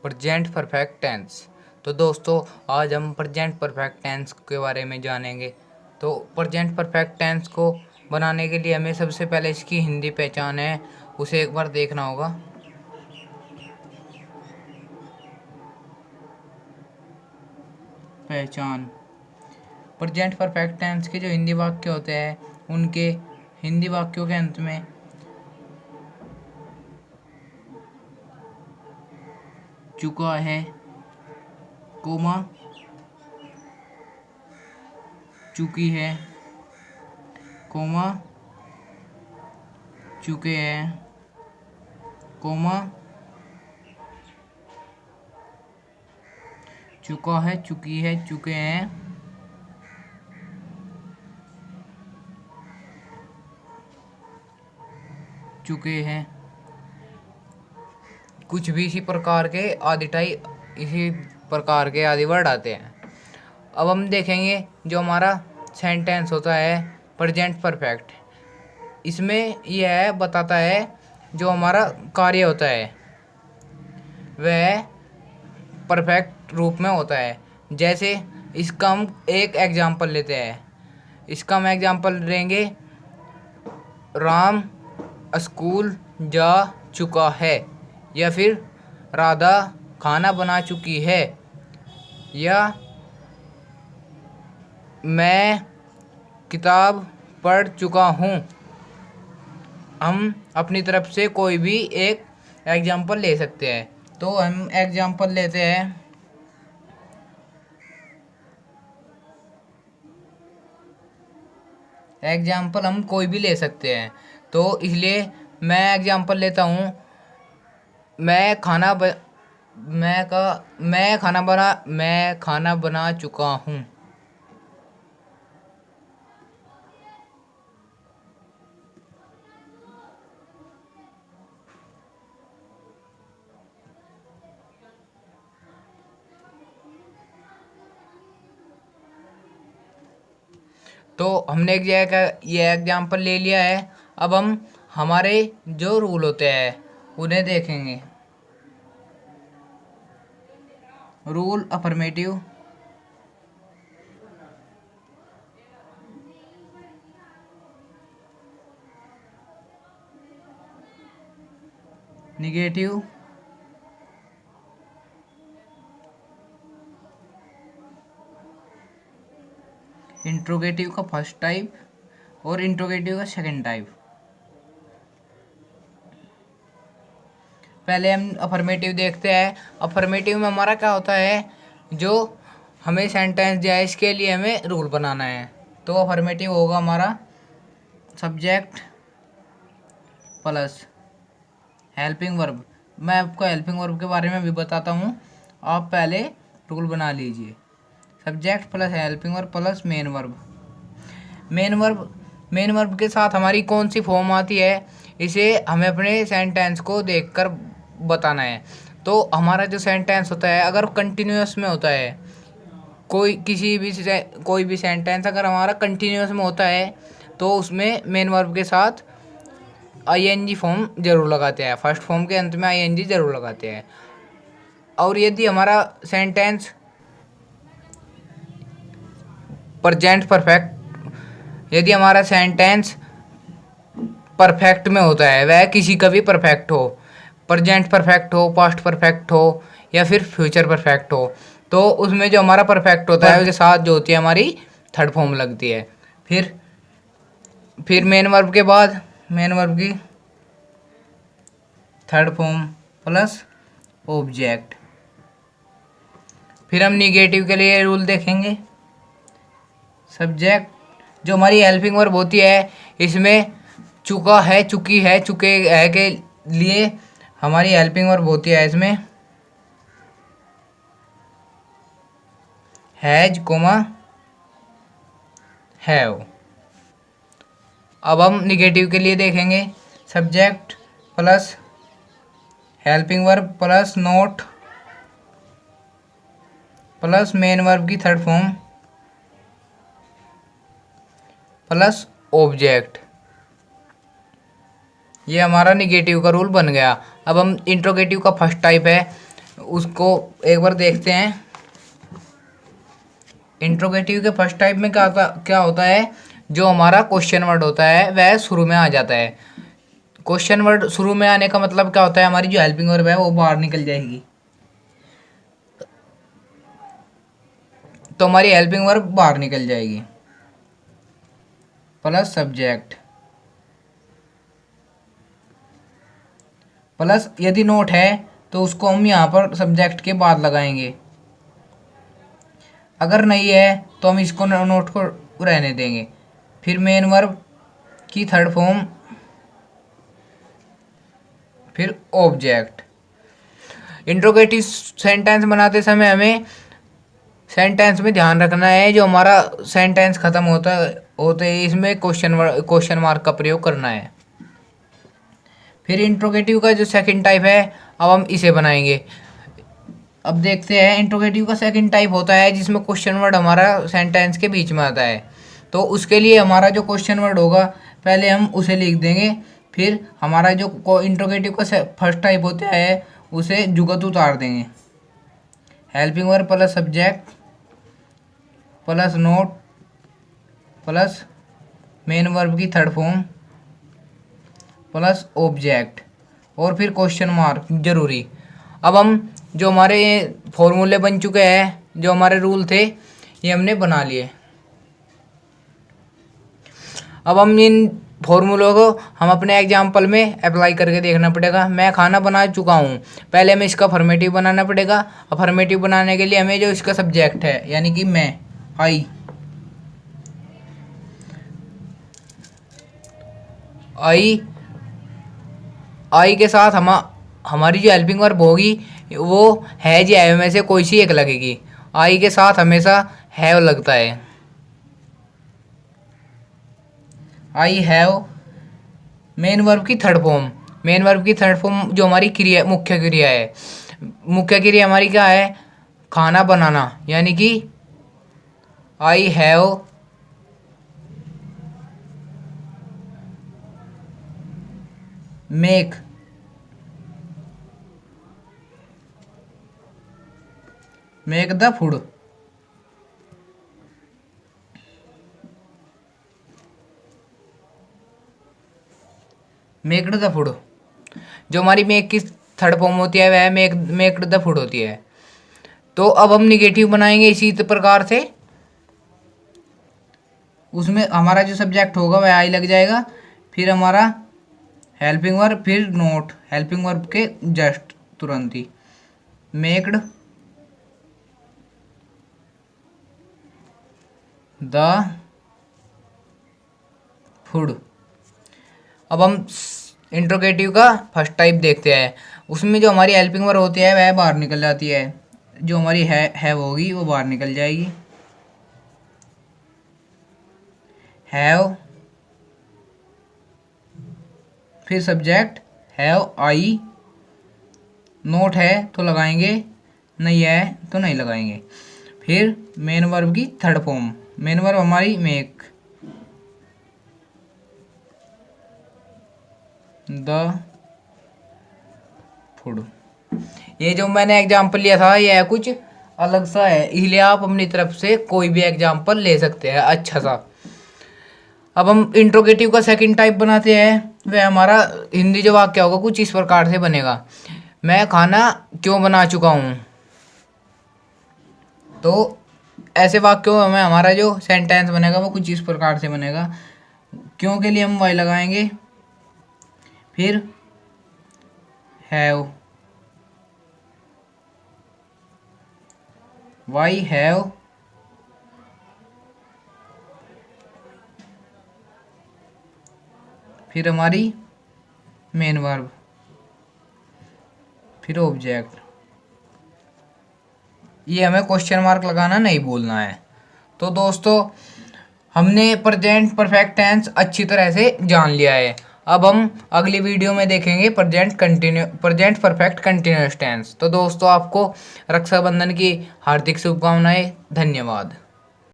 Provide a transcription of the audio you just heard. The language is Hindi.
Present perfect tense. तो दोस्तों आज हम प्रेजेंट परफेक्ट टेंस के बारे में जानेंगे। तो प्रेजेंट परफेक्ट टेंस को बनाने के लिए हमें सबसे पहले इसकी हिंदी पहचान है, उसे एक बार देखना होगा। पहचान। प्रेजेंट परफेक्ट टेंस के जो हिंदी वाक्य होते हैं उनके हिंदी वाक्यों के अंत में चुका है, कोमा, चुकी है, कोमा, चुके हैं, कोमा, चुका है, चुकी है, चुके हैं, चुके हैं। कुछ भी इसी प्रकार के आदि वर्ड आते हैं। अब हम देखेंगे जो हमारा सेंटेंस होता है प्रेजेंट परफेक्ट, इसमें यह बताता है जो हमारा कार्य होता है वह परफेक्ट रूप में होता है। जैसे इसका हम एक एग्जाम्पल लेते हैं। इसका हम एग्जाम्पल लेंगे, राम स्कूल जा चुका है, या फिर राधा खाना बना चुकी है, या मैं किताब पढ़ चुका हूँ। हम अपनी तरफ से कोई भी एक एग्जाम्पल ले सकते हैं। तो हम एग्जाम्पल लेते हैं, एग्जाम्पल हम कोई भी ले सकते हैं। तो इसलिए मैं एग्जाम्पल लेता हूँ, मैं खाना बना चुका हूँ। तो हमने एक जगह ये एग्जाम्पल ले लिया है। अब हम हमारे जो रूल होते हैं उन्हें देखेंगे। रूल अफर्मेटिव, निगेटिव, इंट्रोगेटिव का फर्स्ट टाइप और इंट्रोगेटिव का सेकंड टाइप। पहले हम अफर्मेटिव देखते हैं। अफर्मेटिव में हमारा क्या होता है, जो हमें सेंटेंस दिया है इसके लिए हमें रूल बनाना है। तो अफर्मेटिव होगा हमारा सब्जेक्ट प्लस हेल्पिंग वर्ब। मैं आपको हेल्पिंग वर्ब के बारे में भी बताता हूँ, आप पहले रूल बना लीजिए। Subject plus helping verb plus main verb. Main verb के साथ हमारी कौन सी फॉर्म आती है, इसे हमें अपने सेंटेंस को देखकर बताना है। तो हमारा जो सेंटेंस होता है अगर कंटिन्यूअस में होता है, कोई भी सेंटेंस अगर हमारा कंटिन्यूअस में होता है तो उसमें मेन वर्ब के साथ आईएनजी फॉर्म जरूर लगाते हैं, फर्स्ट फॉर्म के अंत में आईएनजी जरूर लगाते हैं। और यदि हमारा सेंटेंस प्रेजेंट परफेक्ट, यदि हमारा सेंटेंस परफेक्ट में होता है, वह किसी का भी परफेक्ट हो, प्रेजेंट परफेक्ट हो, पास्ट परफेक्ट हो, या फिर फ्यूचर परफेक्ट हो, तो उसमें जो हमारा परफेक्ट होता है उसके साथ जो होती है हमारी थर्ड फॉर्म लगती है। फिर मेन वर्ब के बाद मेन वर्ब की थर्ड फॉर्म प्लस ऑब्जेक्ट। फिर हम निगेटिव के लिए रूल देखेंगे। सब्जेक्ट जो हमारी हेल्पिंग वर्ब होती है, इसमें चुका है, चुकी है, चुके है के लिए हमारी हेल्पिंग वर्ब होती है, इसमें हैज कोमा हैव। अब हम निगेटिव के लिए देखेंगे, subject plus helping verb plus not plus main verb की थर्ड फॉर्म प्लस ऑब्जेक्ट। ये हमारा निगेटिव का रूल बन गया। अब हम इंट्रोगेटिव का फर्स्ट टाइप है, उसको एक बार देखते हैं। इंट्रोगेटिव के फर्स्ट टाइप में क्या होता है, जो हमारा क्वेश्चन वर्ड होता है वह शुरू में आ जाता है। क्वेश्चन वर्ड शुरू में आने का मतलब क्या होता है, हमारी जो हेल्पिंग वर्ब है वो बाहर निकल जाएगी। तो हमारी हेल्पिंग वर्ब बाहर निकल जाएगी प्लस सब्जेक्ट प्लस यदि नोट है तो उसको हम यहाँ पर सब्जेक्ट के बाद लगाएंगे। अगर नहीं है तो हम इसको नोट को रहने देंगे। फिर मेन वर्ब की थर्ड फॉर्म, फिर ऑब्जेक्ट। इंट्रोगेटिव सेंटेंस बनाते समय हमें सेंटेंस में ध्यान रखना है, जो हमारा सेंटेंस खत्म होते ही इसमें क्वेश्चन मार्क का प्रयोग करना है। फिर इंट्रोगेटिव का जो सेकंड टाइप है, अब हम इसे बनाएंगे। अब देखते हैं, इंट्रोगेटिव का सेकंड टाइप होता है जिसमें क्वेश्चन वर्ड हमारा सेंटेंस के बीच में आता है। तो उसके लिए हमारा जो क्वेश्चन वर्ड होगा पहले हम उसे लिख देंगे, फिर हमारा जो इंट्रोगेटिव का फर्स्ट टाइप होता है उसे जुगत उतार देंगे। Helping verb plus subject plus note plus main verb की थर्ड फॉर्म प्लस ऑब्जेक्ट और फिर क्वेश्चन मार्क जरूरी। अब हम जो हमारे फॉर्मूले बन चुके हैं, जो हमारे रूल थे, ये हमने बना लिए। अब हम इन फॉर्मूलों को हम अपने एग्जाम्पल में अप्लाई करके देखना पड़ेगा। मैं खाना बना चुका हूँ, पहले हमें इसका फॉर्मेटिव बनाना पड़ेगा। अब फॉर्मेटिव बनाने के लिए हमें जो इसका सब्जेक्ट है यानी कि मैं, आई के साथ हमारी जो हेल्पिंग वर्ब होगी वो है जी है में से कोई सी एक लगेगी। आई के साथ हमेशा हैव लगता है। आई हैव मेन वर्ब की थर्ड फॉर्म। मेन वर्ब की थर्ड फॉर्म जो हमारी क्रिया, मुख्य क्रिया है। मुख्य क्रिया हमारी क्या है, खाना बनाना, यानी कि I have make the food. Maked the food जो हमारी मेक की थर्ड फॉर्म होती है वह मेक्ड द फूड होती है। तो अब हम निगेटिव बनाएंगे इसी प्रकार से। उसमें हमारा जो सब्जेक्ट होगा वह आई लग जाएगा, फिर हमारा हेल्पिंग वर्ब, फिर नोट हेल्पिंग वर्ब के जस्ट तुरंत ही मेक्ड द फूड। अब हम इंट्रोगेटिव का फर्स्ट टाइप देखते हैं। उसमें जो हमारी हेल्पिंग वर्ब होती है वह बाहर निकल जाती है, जो हमारी है होगी वो बाहर निकल जाएगी। हैव, फिर सब्जेक्ट हैव आई, नोट है तो लगाएंगे, नहीं है तो नहीं लगाएंगे। फिर मेन वर्ब की थर्ड फॉर्म, मेन वर्ब हमारी मेक द फूड। ये जो मैंने एग्जाम्पल लिया था यह कुछ अलग सा है, इसलिए आप अपनी तरफ से कोई भी एग्जाम्पल ले सकते हैं अच्छा सा। अब हम इंट्रोगेटिव का सेकंड टाइप बनाते हैं। वह हमारा हिंदी जो वाक्य होगा कुछ इस प्रकार से बनेगा, मैं खाना क्यों बना चुका हूँ। तो ऐसे वाक्यों में हमारा जो सेंटेंस बनेगा वो कुछ इस प्रकार से बनेगा। क्यों के लिए हम वाई लगाएंगे, फिर हैव, वाई हैव, फिर हमारी मेन वर्ब, फिर ऑब्जेक्ट। ये हमें क्वेश्चन मार्क लगाना नहीं भूलना है। तो दोस्तों हमने प्रेजेंट परफेक्ट टेंस अच्छी तरह से जान लिया है। अब हम अगली वीडियो में देखेंगे प्रेजेंट परफेक्ट कंटिन्यूअस टेंस। तो दोस्तों आपको रक्षाबंधन की हार्दिक शुभकामनाएं। धन्यवाद।